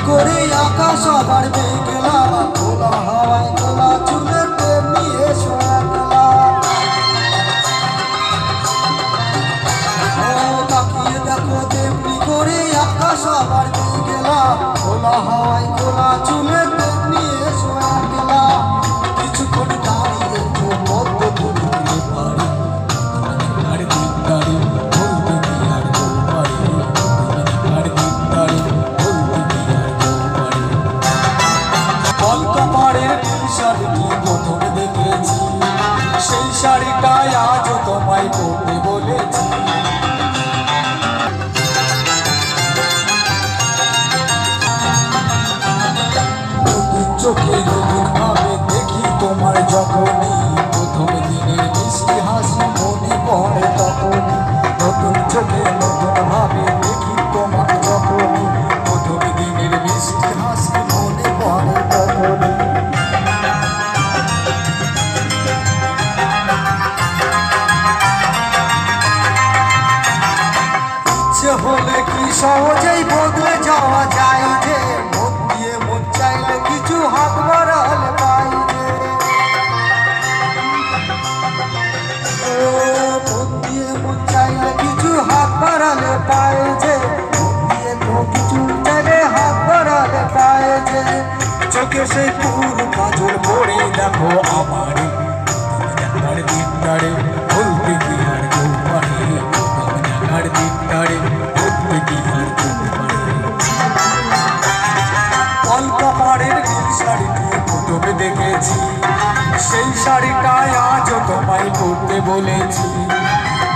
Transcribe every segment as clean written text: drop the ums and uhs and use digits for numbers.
করে আকাশ আবার মেঘলা, খোলা হাওয়ায় খোলা চুলে তেমনি এসো একলা। তাকিয়ে দেখো তেমনি করে আকাশ আবার মেঘলা, খোলা হাওয়ায় খোলা চুলে তেমনি এসো একলা। কিছুক্ষণ দাঁড়িয়ে একটু পদ্ম ফুলতে পারি, আর দিন দাঁড়িয়ে বলতে কি আর কেউ পারি, আর দিন দাঁড়িয়ে বলতে কি আর কেউ পারি। কলকাতারের নীল শাড়িটি প্রথম দেখেছি, সেই শাড়িটাই আজও তোমায় পরতে বলেছি। চোখে নতুন ভাবে দেখি তোমার যখনই, প্রথম দিনের মিষ্টি হাসি মনে পড়ে তখনই। নতুন চোখে নতুন ভাবে দেখি তোমার যখনই, প্রথম দিনের মিষ্টি হাসি মনে পড়ে তখনই। ইচ্ছে হলে কি সহজেই বদলে যাওয়া যায় যে, মন দিয়ে মন চাইলে কিছু হাত বাড়ালে পাই যে। মন দিয়ে মন চাইলে কিছু হাত বাড়ালে পায় যে, মন দিয়ে তো কিছু চাইলে হাত বাড়ালে পায় যে। চোখে সেই পুরো কাজল পড়ে দেখো আমারে, দেখার দিন দাঁড়ে বলতে কি আর কেউ পারে, দেখার দিন দাঁড়ে বলতে কি আর কেউ পারে। কলকাতারের নীল শাড়িটি প্রথমে দেখেছি, সেই শাড়িটাই আজও তোমায় পরতে বলেছি।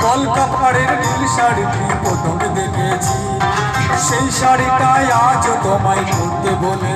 কলকাতারের নীল শাড়িটি প্রথমে দেখেছি, সেই শাড়িটাই আজও তোমায় পরতে বলেছি।